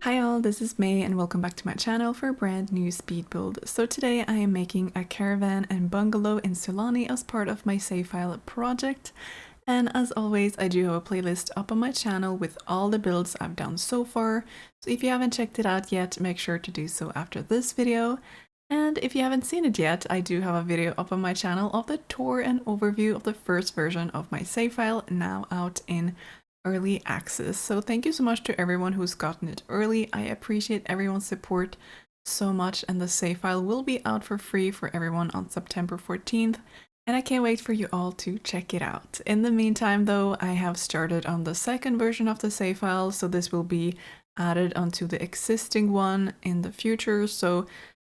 Hi all, this is May and welcome back to my channel for a brand new speed build. So today I am making a caravan and bungalow in Sulani as part of my save file project. And as always, I do have a playlist up on my channel with all the builds I've done so far. So if you haven't checked it out yet, make sure to do so after this video. And if you haven't seen it yet, I do have a video up on my channel of the tour and overview of the first version of my save file, now out in early access. So thank you so much to everyone who's gotten it early. I appreciate everyone's support so much, and the save file will be out for free for everyone on September 14th, and I can't wait for you all to check it out. In the meantime though, I have started on the second version of the save file, so this will be added onto the existing one in the future, so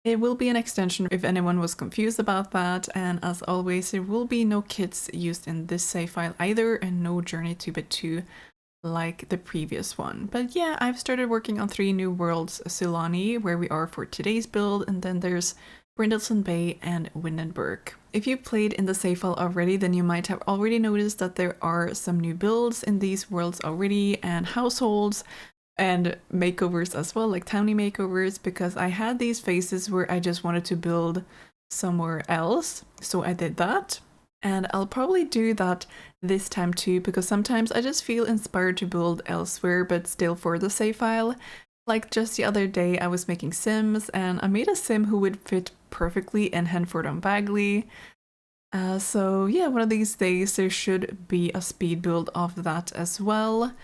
it will be an extension if anyone was confused about that. And as always, there will be no kits used in this save file either, and no journey to bit 2 like the previous one. But yeah, I've started working on 3 new worlds: Sulani, where we are for today's build, and then there's Brindleton Bay and Windenburg. If you played in the save file already, then you might have already noticed that there are some new builds in these worlds already, and households and makeovers as well, like towny makeovers, because I had these phases where I just wanted to build somewhere else, so I did that. And I'll probably do that this time too, because sometimes I just feel inspired to build elsewhere but still for the save file. Like just the other day I was making Sims, and I made a Sim who would fit perfectly in Henford on Bagley. So yeah, one of these days there should be a speed build of that as well.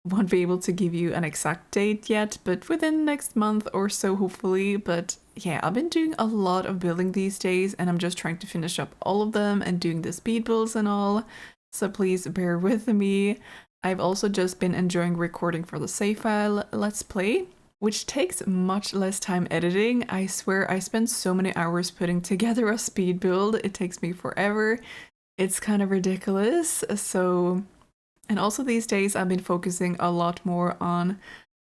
Won't be able to give you an exact date yet, but within next month or so hopefully. But yeah, I've been doing a lot of building these days, and I'm just trying to finish up all of them and doing the speed builds and all, so please bear with me. I've also just been enjoying recording for the save file Let's Play, which takes much less time editing. I swear I spend so many hours putting together a speed build, it takes me forever. It's kind of ridiculous. And also these days I've been focusing a lot more on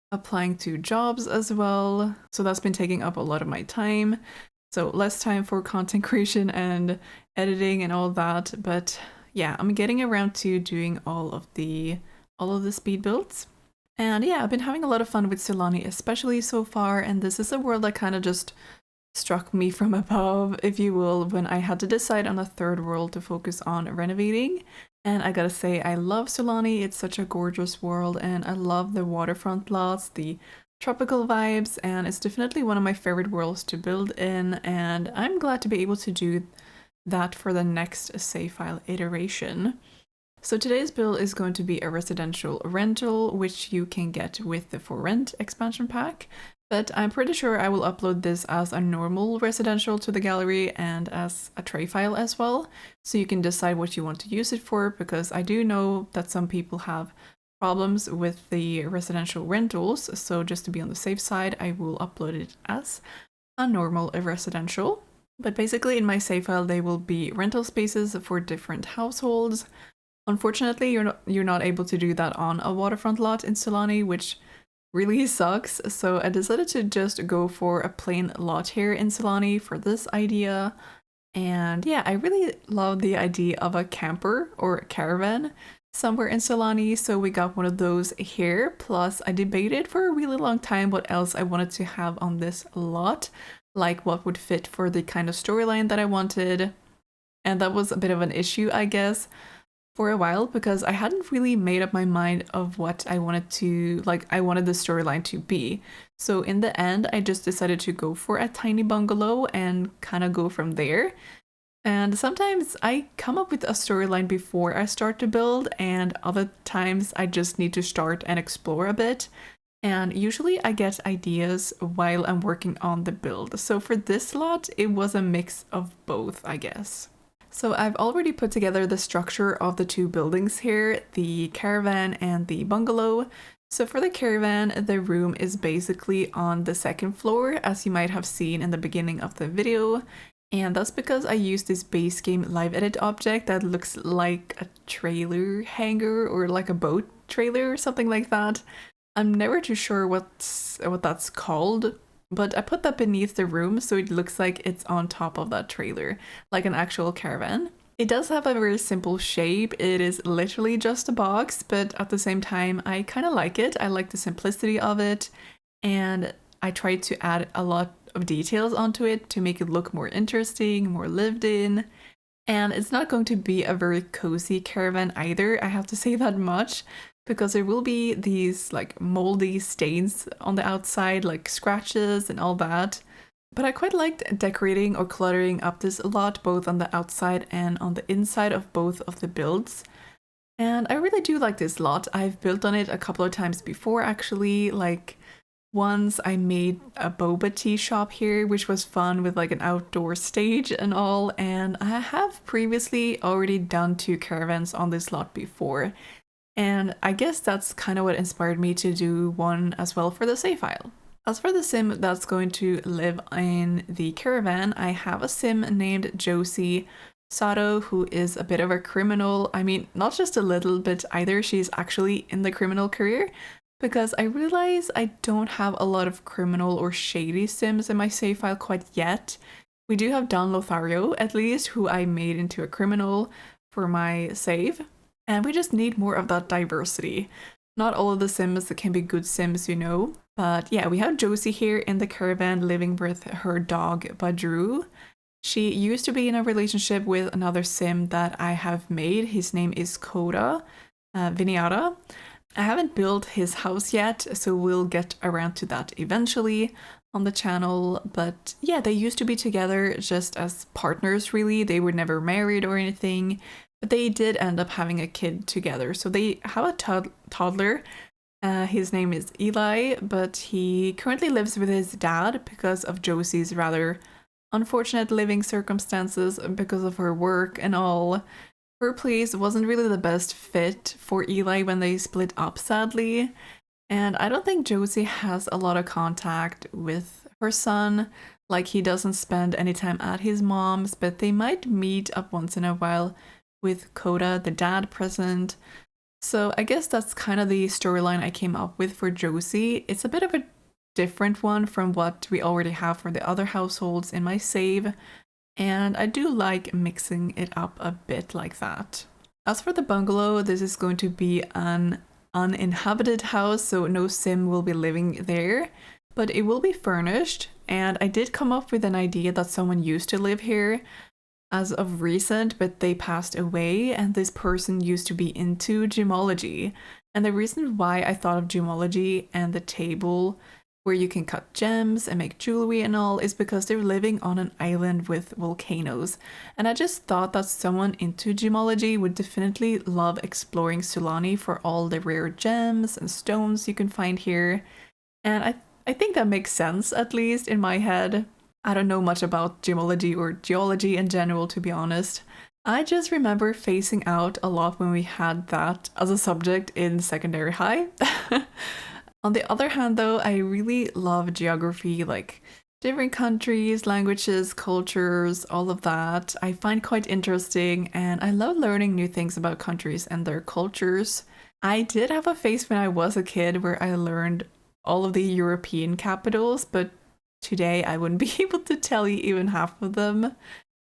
applying to jobs as well, so that's been taking up a lot of my time. So less time for content creation and editing and all that, but yeah, I'm getting around to doing all of the speed builds. And yeah, I've been having a lot of fun with Sulani especially so far, and this is a world that kind of just struck me from above, if you will, when I had to decide on a third world to focus on renovating. And I gotta say, I love Sulani, it's such a gorgeous world, and I love the waterfront lots, the tropical vibes, and it's definitely one of my favorite worlds to build in, and I'm glad to be able to do that for the next save file iteration. So today's build is going to be a residential rental, which you can get with the For Rent expansion pack. But I'm pretty sure I will upload this as a normal residential to the gallery and as a tray file as well, so you can decide what you want to use it for, because I do know that some people have problems with the residential rentals, so just to be on the safe side, I will upload it as a normal residential. But basically in my save file they will be rental spaces for different households. Unfortunately, you're not able to do that on a waterfront lot in Sulani, which really sucks, so I decided to just go for a plain lot here in Sulani for this idea. And yeah, I really love the idea of a camper or a caravan somewhere in Sulani, so we got one of those here. Plus I debated for a really long time what else I wanted to have on this lot, like what would fit for the kind of storyline that I wanted, and that was a bit of an issue, I guess, for a while, because I hadn't really made up my mind of what I wanted to, I wanted the storyline to be. So in the end, I just decided to go for a tiny bungalow and kind of go from there. And sometimes I come up with a storyline before I start to build, and other times I just need to start and explore a bit. And usually I get ideas while I'm working on the build. So for this lot, it was a mix of both, I guess. So I've already put together the structure of the 2 buildings here, the caravan and the bungalow. So for the caravan, the room is basically on the 2nd floor, as you might have seen in the beginning of the video. And that's because I used this base game live edit object that looks like a trailer hanger or like a boat trailer or something like that. I'm never too sure what that's called, but I put that beneath the room so it looks like it's on top of that trailer, like an actual caravan. It does have a very simple shape. It is literally just a box, but at the same time, I kind of like it. I like the simplicity of it, and I tried to add a lot of details onto it to make it look more interesting, more lived in. And it's not going to be a very cozy caravan either, I have to say that much, because there will be these like moldy stains on the outside, like scratches and all that. But I quite liked decorating or cluttering up this a lot, both on the outside and on the inside of both of the builds. And I really do like this lot. I've built on it a couple of times before actually, like once I made a boba tea shop here, which was fun with like an outdoor stage and all, and I have previously already done 2 caravans on this lot before. And I guess that's kind of what inspired me to do one as well for the save file. As for the sim that's going to live in the caravan, I have a sim named Josie Sto, who is a bit of a criminal. I mean, not just a little bit either, she's actually in the criminal career, because I realize I don't have a lot of criminal or shady sims in my save file quite yet. We do have Don Lothario, at least, who I made into a criminal for my save, and we just need more of that diversity. Not all of the sims that can be good sims, you know. But yeah, we have Josie here in the caravan living with her dog Badru. She used to be in a relationship with another sim that I have made. His name is Coda Viniata. I haven't built his house yet, so we'll get around to that eventually on the channel. But yeah, they used to be together just as partners, really. They were never married or anything, but they did end up having a kid together. So they have a toddler. His name is Eli, but he currently lives with his dad because of Josie's rather unfortunate living circumstances because of her work and all. Her place wasn't really the best fit for Eli when they split up, sadly. And I don't think Josie has a lot of contact with her son. Like, he doesn't spend any time at his mom's, but they might meet up once in a while with Coda, the dad, present. So I guess that's kind of the storyline I came up with for Josie. It's a bit of a different one from what we already have for the other households in my save, and I do like mixing it up a bit like that. As for the bungalow, this is going to be an uninhabited house, so no sim will be living there, but it will be furnished, and I did come up with an idea that someone used to live here as of recent, but they passed away, and this person used to be into gemology. And the reason why I thought of gemology and the table where you can cut gems and make jewelry and all is because they're living on an island with volcanoes. And I just thought that someone into gemology would definitely love exploring Sulani for all the rare gems and stones you can find here. And I think that makes sense, at least in my head. I don't know much about gemology or geology in general, to be honest. I just remember phasing out a lot when we had that as a subject in secondary high. On the other hand, though, I really love geography, like different countries, languages, cultures, all of that. I find quite interesting, and I love learning new things about countries and their cultures. I did have a phase when I was a kid where I learned all of the European capitals, but today I wouldn't be able to tell you even half of them.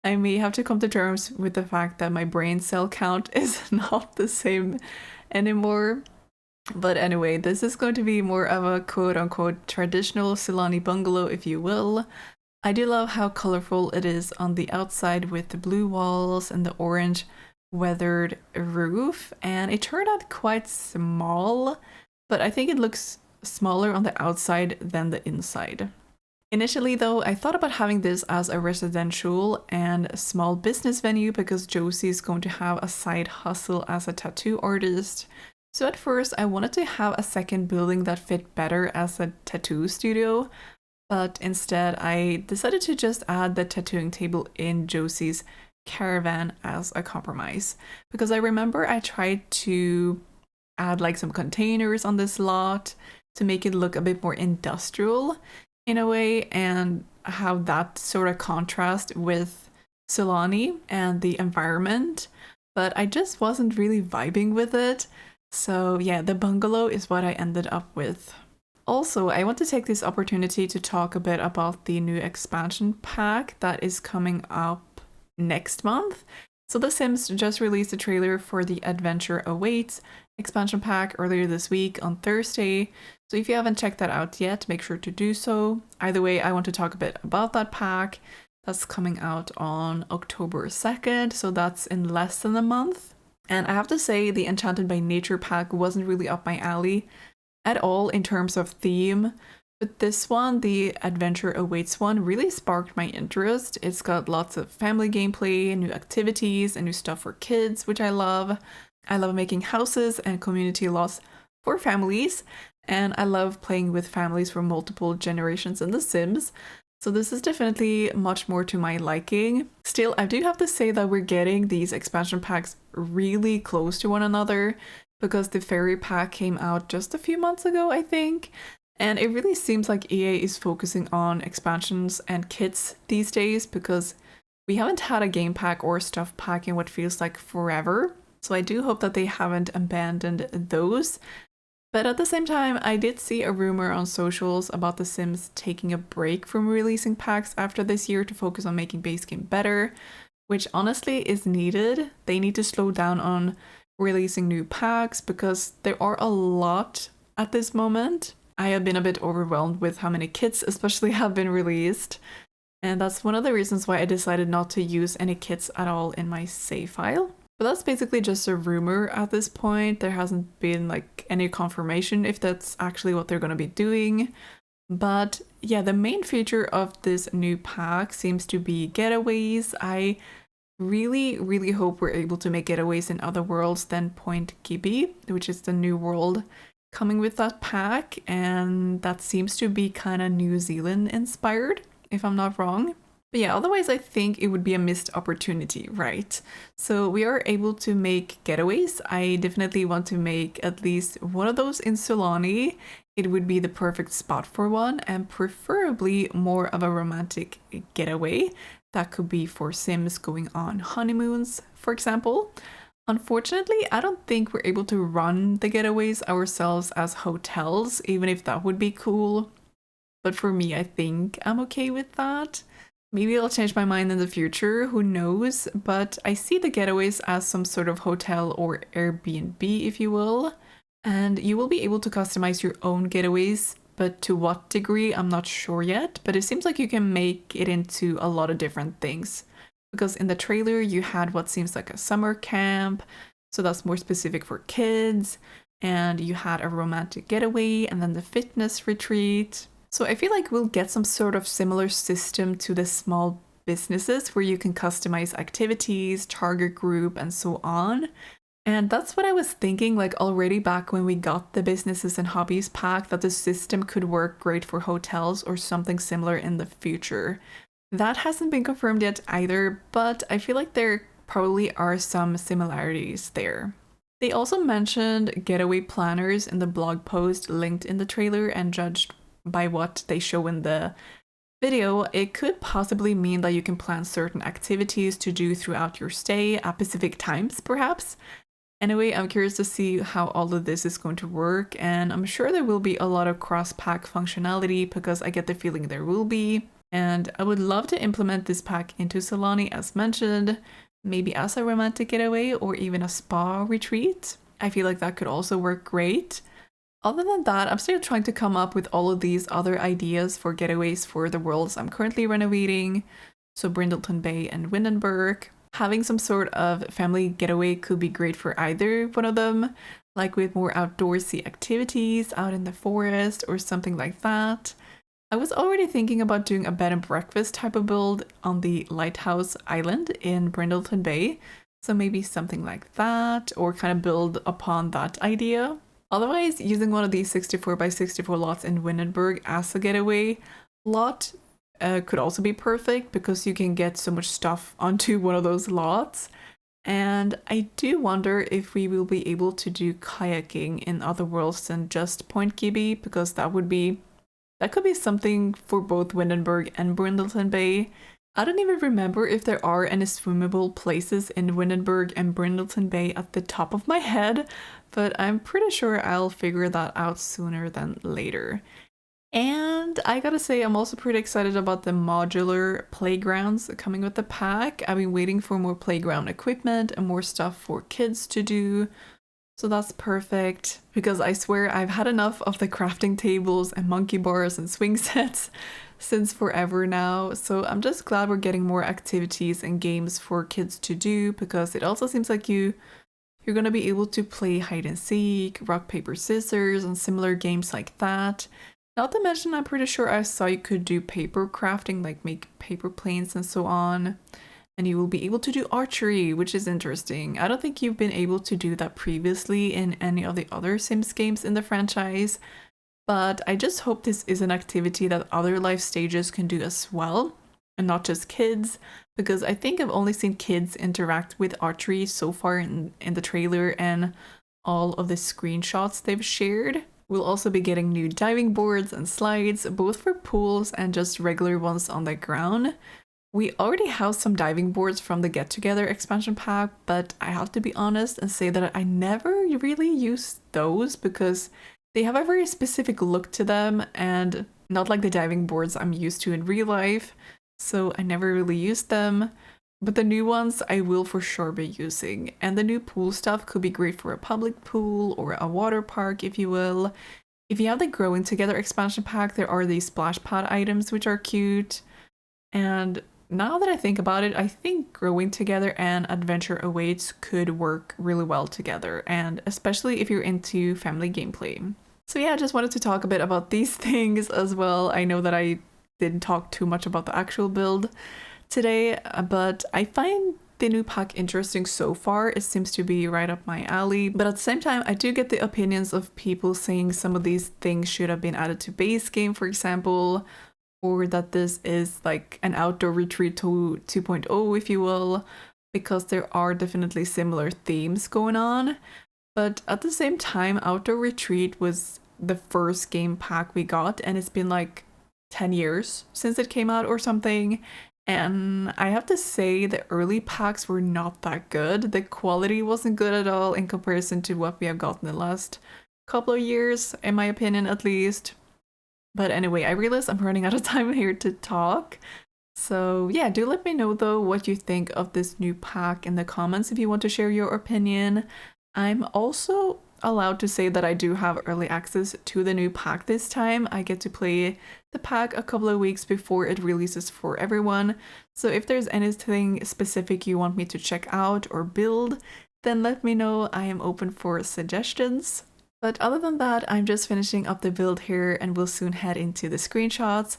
I may have to come to terms with the fact that my brain cell count is not the same anymore. But anyway, this is going to be more of a quote-unquote traditional Sulani bungalow, if you will. I do love how colorful it is on the outside with the blue walls and the orange weathered roof, and it turned out quite small, but I think it looks smaller on the outside than the inside. Initially, though, I thought about having this as a residential and a small business venue because Josie is going to have a side hustle as a tattoo artist. So at first, I wanted to have a second building that fit better as a tattoo studio, but instead I decided to just add the tattooing table in Josie's caravan as a compromise. Because I remember I tried to add like some containers on this lot to make it look a bit more industrial in a way, and how that sort of contrast with Sulani and the environment, but I just wasn't really vibing with it. So yeah, the bungalow is what I ended up with. Also, I want to take this opportunity to talk a bit about the new expansion pack that is coming up next month. So The Sims just released a trailer for the Adventure Awaits expansion pack earlier this week on Thursday. So if you haven't checked that out yet, make sure to do so. Either way, I want to talk a bit about that pack. That's coming out on October 2nd, so that's in less than a month. And I have to say, the Enchanted by Nature pack wasn't really up my alley at all in terms of theme. But this one, the Adventure Awaits one, really sparked my interest. It's got lots of family gameplay, new activities, and new stuff for kids, which I love. I love making houses and community lots for families, and I love playing with families from multiple generations in The Sims. So this is definitely much more to my liking. Still, I do have to say that we're getting these expansion packs really close to one another because the Fairy pack came out just a few months ago, I think. And it really seems like EA is focusing on expansions and kits these days because we haven't had a game pack or stuff pack in what feels like forever. So I do hope that they haven't abandoned those. But at the same time, I did see a rumor on socials about The Sims taking a break from releasing packs after this year to focus on making base game better, which honestly is needed. They need to slow down on releasing new packs because there are a lot at this moment. I have been a bit overwhelmed with how many kits especially have been released, and that's one of the reasons why I decided not to use any kits at all in my save file. But that's basically just a rumor at this point. There hasn't been like any confirmation if that's actually what they're going to be doing. But yeah, the main feature of this new pack seems to be getaways. I really hope we're able to make getaways in other worlds than Point Gibby, which is the new world coming with that pack, and that seems to be kind of New Zealand inspired, if I'm not wrong. But yeah, otherwise I think it would be a missed opportunity, right? So we are able to make getaways. I definitely want to make at least one of those in Sulani. It would be the perfect spot for one, and preferably more of a romantic getaway. That could be for Sims going on honeymoons, for example. Unfortunately, I don't think we're able to run the getaways ourselves as hotels, even if that would be cool. But for me, I think I'm okay with that. Maybe I'll change my mind in the future, who knows? But I see the getaways as some sort of hotel or Airbnb, if you will. And you will be able to customize your own getaways, but to what degree, I'm not sure yet. But it seems like you can make it into a lot of different things. Because in the trailer, you had what seems like a summer camp, so that's more specific for kids. And you had a romantic getaway and then the fitness retreat. So I feel like we'll get some sort of similar system to the small businesses where you can customize activities, target group, and so on. And that's what I was thinking, like already back when we got the businesses and hobbies pack, that the system could work great for hotels or something similar in the future. That hasn't been confirmed yet either, but I feel like there probably are some similarities there. They also mentioned getaway planners in the blog post linked in the trailer, and judged by what they show in the video, it could possibly mean that you can plan certain activities to do throughout your stay at specific times, perhaps. Anyway, I'm curious to see how all of this is going to work, and I'm sure there will be a lot of cross-pack functionality because I get the feeling there will be. And I would love to implement this pack into Sulani as mentioned, maybe as a romantic getaway or even a spa retreat. I feel like that could also work great. Other than that, I'm still trying to come up with all of these other ideas for getaways for the worlds I'm currently renovating. So Brindleton Bay and Windenburg. Having some sort of family getaway could be great for either one of them, like with more outdoorsy activities out in the forest or something like that. I was already thinking about doing a bed and breakfast type of build on the Lighthouse Island in Brindleton Bay, so maybe something like that, or kind of build upon that idea. Otherwise, using one of these 64x64 lots in Windenburg as a getaway lot could also be perfect because you can get so much stuff onto one of those lots. And I do wonder if we will be able to do kayaking in other worlds than just Point Gibby, because that could be something for both Windenburg and Brindleton Bay. I don't even remember if there are any swimmable places in Windenburg and Brindleton Bay at the top of my head, but I'm pretty sure I'll figure that out sooner than later. And I gotta say, I'm also pretty excited about the modular playgrounds coming with the pack. I've been waiting for more playground equipment and more stuff for kids to do. So that's perfect, because I swear I've had enough of the crafting tables and monkey bars and swing sets since forever now. So I'm just glad we're getting more activities and games for kids to do, because it also seems like you're going to be able to play hide and seek, rock, paper, scissors, and similar games like that. Not to mention, I'm pretty sure I saw you could do paper crafting, like make paper planes and so on. And you will be able to do archery, which is interesting. I don't think you've been able to do that previously in any of the other Sims games in the franchise, but I just hope this is an activity that other life stages can do as well, and not just kids, because I think I've only seen kids interact with archery so far in the trailer and all of the screenshots they've shared. We'll also be getting new diving boards and slides, both for pools and just regular ones on the ground. We already have some diving boards from the Get Together expansion pack, but I have to be honest and say that I never really used those because they have a very specific look to them and not like the diving boards I'm used to in real life, so I never really used them. But the new ones I will for sure be using, and the new pool stuff could be great for a public pool or a water park, if you will. If you have the Growing Together expansion pack, there are these splash pad items which are cute, and now that I think about it, I think Growing Together and Adventure Awaits could work really well together, and especially if you're into family gameplay. So yeah, I just wanted to talk a bit about these things as well. I know that I didn't talk too much about the actual build today, but I find the new pack interesting so far. It seems to be right up my alley, but at the same time, I do get the opinions of people saying some of these things should have been added to base game, for example, or that this is like an outdoor retreat to 2.0, if you will, because there are definitely similar themes going on. But at the same time, Outdoor Retreat was the first game pack we got, and it's been like 10 years since it came out or something. And I have to say the early packs were not that good. The quality wasn't good at all in comparison to what we have gotten the last couple of years, in my opinion at least. But anyway, I realize I'm running out of time here to talk. So yeah, do let me know though what you think of this new pack in the comments if you want to share your opinion. I'm also allowed to say that I do have early access to the new pack this time. I get to play the pack a couple of weeks before it releases for everyone. So if there's anything specific you want me to check out or build, then let me know. I am open for suggestions. But other than that, I'm just finishing up the build here and we'll soon head into the screenshots.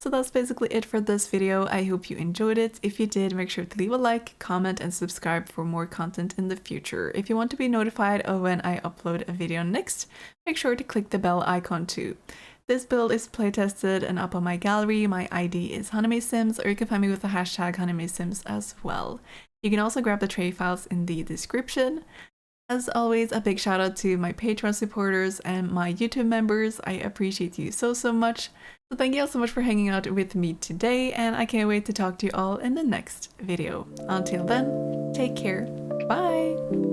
So that's basically it for this video. I hope you enjoyed it. If you did, make sure to leave a like, comment, and subscribe for more content in the future. If you want to be notified of when I upload a video next, make sure to click the bell icon too. This build is playtested and up on my gallery. My ID is honeymaysims, or you can find me with the hashtag honeymaysims as well. You can also grab the tray files in the description. As always, a big shout out to my Patreon supporters and my YouTube members. I appreciate you so much. So thank you all so much for hanging out with me today, and I can't wait to talk to you all in the next video. Until then, take care. Bye!